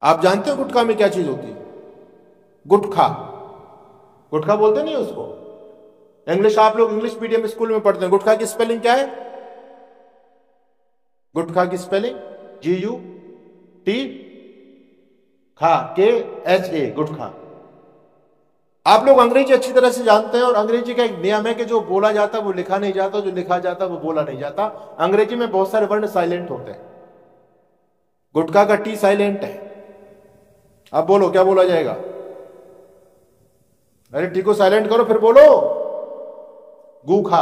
आप जानते हो गुटखा में क्या चीज होती है? गुटखा, गुटखा बोलते नहीं उसको। इंग्लिश, आप लोग इंग्लिश मीडियम स्कूल में पढ़ते हैं। गुटखा की स्पेलिंग क्या है? गुटखा की स्पेलिंग GUT खा KHA, गुटखा। आप लोग अंग्रेजी अच्छी तरह से जानते हैं और अंग्रेजी का एक नियम है कि जो बोला जाता है वो लिखा नहीं जाता, जो लिखा जाता है वो बोला नहीं जाता। अंग्रेजी में बहुत सारे वर्ण साइलेंट होते हैं। गुटखा का T साइलेंट है। अब बोलो क्या बोला जाएगा? अरे टी को साइलेंट करो फिर बोलो। गूखा।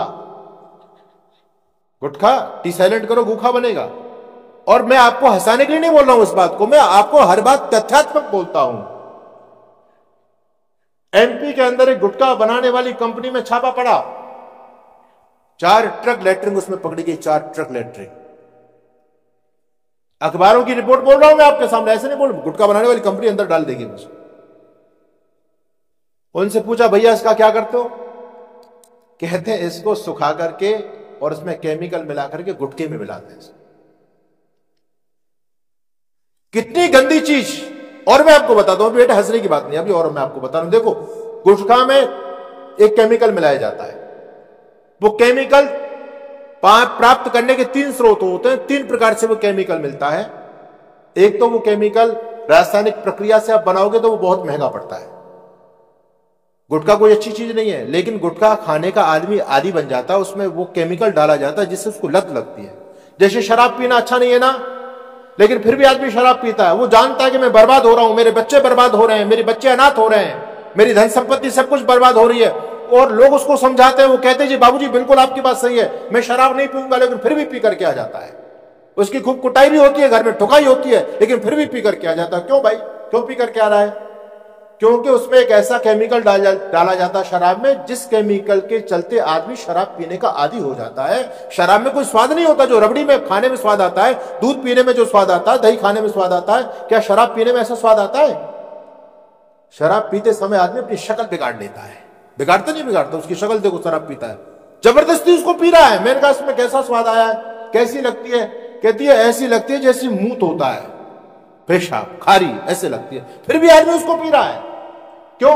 गुटखा T साइलेंट करो, गूखा बनेगा। और मैं आपको हंसाने के लिए नहीं बोल रहा हूं इस बात को, मैं आपको हर बात तथ्यात्मक बोलता हूं। MP के अंदर एक गुटखा बनाने वाली कंपनी में छापा पड़ा, 4 ट्रक लेटरिंग उसमें पकड़ी गई, 4 ट्रक लेटरिंग। अखबारों की रिपोर्ट बोल रहा हूं मैं आपके सामने, ऐसे नहीं बोल। गुटखा बनाने वाली कंपनी अंदर डाल देगी मुझे। उनसे पूछा भैया इसका क्या करते हो? कहते हैं इसको सुखा करके और इसमें केमिकल मिला करके गुटखे में मिलाते हैं। कितनी गंदी चीज। और मैं आपको बताता हूं बेटा, हंसने की बात नहीं अभी, और मैं आपको बता रहा हूं। देखो, गुटखा में एक केमिकल मिलाया जाता है। वो केमिकल प्राप्त करने के 3 स्रोत होते हैं, 3 प्रकार से वो केमिकल मिलता है। एक तो वो केमिकल रासायनिक प्रक्रिया से आप बनाओगे तो वो बहुत महंगा पड़ता है। गुटखा कोई अच्छी चीज नहीं है, लेकिन गुटखा खाने का आदमी आदी बन जाता है। उसमें वो केमिकल डाला जाता है जिससे उसको लत लगती है। जैसे शराब पीना अच्छा नहीं है ना, लेकिन फिर भी आदमी शराब पीता है। वो जानता है कि मैं बर्बाद हो रहा हूं, मेरे बच्चे बर्बाद हो रहे हैं, मेरे बच्चे अनाथ हो रहे हैं, मेरी धन संपत्ति सब कुछ बर्बाद हो रही है। और लोग उसको समझाते हैं, वो कहते हैं जी बाबूजी बिल्कुल आपकी बात सही है, मैं शराब नहीं पीऊंगा, लेकिन फिर भी पी करके आ जाता है। उसकी खूब कुटाई भी होती है, घर में ठुकाई होती है, लेकिन फिर भी पी करके आ जाता है। क्यों भाई, क्यों पी करके आ रहा है? क्योंकि उसमें एक ऐसा केमिकल डाला जाता है शराब में, जिस केमिकल के चलते आदमी शराब पीने का आदी हो जाता है। शराब में कोई स्वाद नहीं होता जो रबड़ी में खाने में स्वाद आता है, दूध पीने में जो स्वाद आता है, दही खाने में स्वाद आता है, क्या शराब पीने में ऐसा स्वाद आता है? शराब पीते समय आदमी अपनी शक्ल बिगाड़ लेता है। बिगाड़ता नहीं बिगाड़ता, उसकी शक्ल देखो, शराब पीता है, जबरदस्ती उसको पी रहा है। मैंने कहा इसमें कैसा स्वाद आया है, कैसी लगती है? कहती है ऐसी लगती है जैसी मूत होता है, पेशाब, खारी ऐसे लगती है। फिर भी आदमी उसको पी रहा है। क्यों?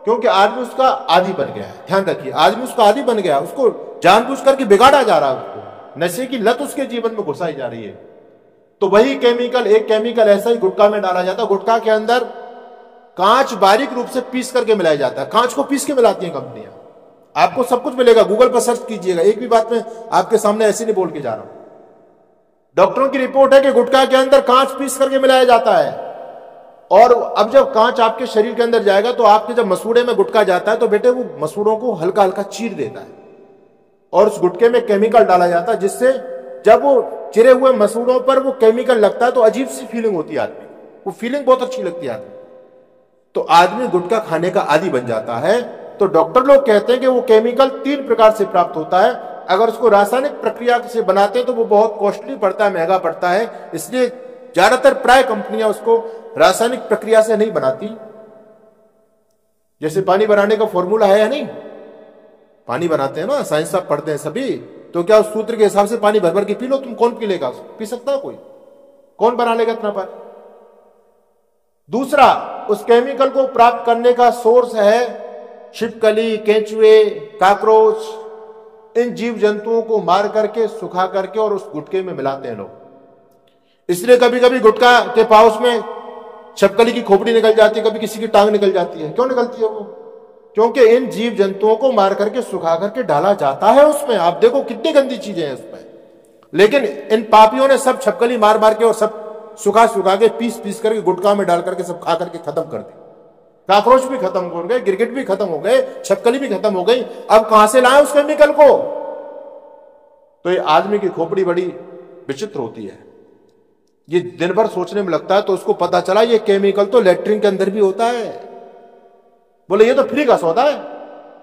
क्योंकि आदमी उसका आदी बन गया है। ध्यान रखिए, आदमी उसका आदी बन गया, उसको जानबूझ करके बिगाड़ा जा रहा है, उसको नशे की लत उसके जीवन में घुसाई जा रही है। तो वही केमिकल, एक केमिकल ऐसा ही गुटखा में डाला जाता है। गुटखा के अंदर कांच बारीक रूप से पीस करके मिलाया जाता है। कांच को पीस के मिलाती हैं कंपनियां। आपको सब कुछ मिलेगा, गूगल पर सर्च कीजिएगा। एक भी बात मैं आपके सामने ऐसे नहीं बोल के जा रहा हूं। डॉक्टरों की रिपोर्ट है कि गुटखा के अंदर कांच पीस करके मिलाया जाता है। और अब जब कांच आपके शरीर के अंदर जाएगा तो आपके जब मसूड़े में गुटखा जाता है तो बेटे वो मसूड़ों को हल्का हल्का चीर देता है। और उस गुटखे में केमिकल डाला जाता है, जिससे जब वो चिरे हुए मसूड़ों पर वो केमिकल लगता है तो अजीब सी फीलिंग होती है आदमी, वो फीलिंग बहुत अच्छी लगती है आदमी। तो आदमी गुटखा खाने का आदी बन जाता है। तो डॉक्टर लोग कहते हैं कि वो केमिकल 3 प्रकार से प्राप्त होता है। अगर उसको रासायनिक प्रक्रिया से बनाते हैं तो वो बहुत कॉस्टली पड़ता है, महंगा पड़ता है। इसलिए ज्यादातर प्राय कंपनियां उसको रासायनिक प्रक्रिया से नहीं बनाती। जैसे पानी बनाने का फॉर्मूला है या नहीं, पानी बनाते हैं ना, साइंस आप पढ़ते हैं सभी, तो क्या उस सूत्र के हिसाब से पानी भर भर के पी लो? तुम कौन पी लेगा? पी सकता है कोई? कौन बना लेगा इतना पानी? दूसरा, उस केमिकल को प्राप्त करने का सोर्स है छिपकली, केंचुए, काकरोच। इन जीव जंतुओं को मार करके, सुखा करके और उस गुटखे में मिलाते हैं लोग। इसलिए कभी कभी गुटखा के पाउच में छिपकली की खोपड़ी निकल जाती है, कभी किसी की टांग निकल जाती है। क्यों निकलती है वो? क्योंकि इन जीव जंतुओं को मार करके, सुखा करके डाला जाता है उसमें। आप देखो कितनी गंदी चीजें हैं उसमें, लेकिन इन पापियों ने सब छिपकली मार मार के और सब सुखा सुखा के पीस पीस करके गुटखा में डाल करके सब खा करके खत्म कर दी। काकरोच भी खत्म हो गए, गिरगिट भी खत्म हो गए, छिपकली भी खत्म हो गई। अब कहां से लाए उस केमिकल को? तो ये आदमी की खोपड़ी बड़ी विचित्र होती है। ये दिन भर सोचने में लगता है तो उसको पता चला ये केमिकल तो लेटरिन के अंदर भी होता है। बोले ये तो फ्री का सौदा है,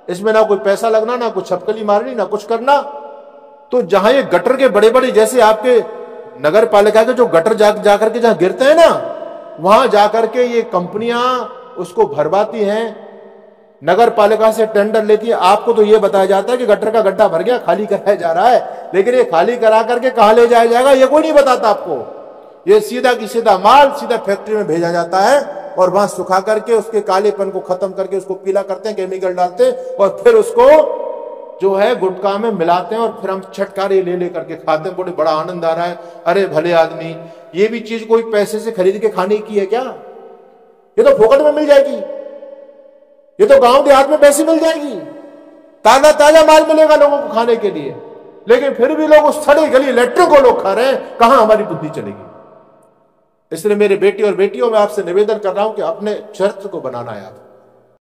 इसमें ना कोई पैसा लगना, ना कुछ छिपकली मारनी, ना कुछ करना। तो जहां ये गटर के बड़े बड़े, जैसे आपके नगर पालिका के जो गटर जाकर के जहां गिरते हैं ना, वहां जाकर के ये कंपनियां उसको भरवाती हैं, नगर पालिका से टेंडर लेती है। आपको तो ये बताया जाता है कि गटर का गड्ढा भर गया, खाली कराया जा रहा है, लेकिन ये खाली करा करके कहां ले जाया जाएगा ये कोई नहीं बताता आपको। ये सीधा की सीधा माल सीधा फैक्ट्री में भेजा जाता है और वहां सुखा करके उसके कालेपन को खत्म करके उसको पीला करते हैं, केमिकल डालते हैं और फिर उसको जो है गुटखा में मिलाते हैं और फिर हम छटकारे ले करके खाते हैं। बड़ा आनंद आ रहा है। अरे भले आदमी, ये भी चीज कोई पैसे से खरीद के खाने की है क्या? ये तो फोकट में मिल जाएगी, ये तो गांव देहात में पैसे मिल जाएगी, ताजा ताजा माल मिलेगा लोगों को खाने के लिए। लेकिन फिर भी लोग उस सड़ी गली लेटरों को लोग खा रहे हैं। कहां हमारी बुद्धि चलेगी? इसलिए मेरे बेटी और बेटियों में आपसे निवेदन कर रहा हूं कि अपने चरित्र को बनाना है आप।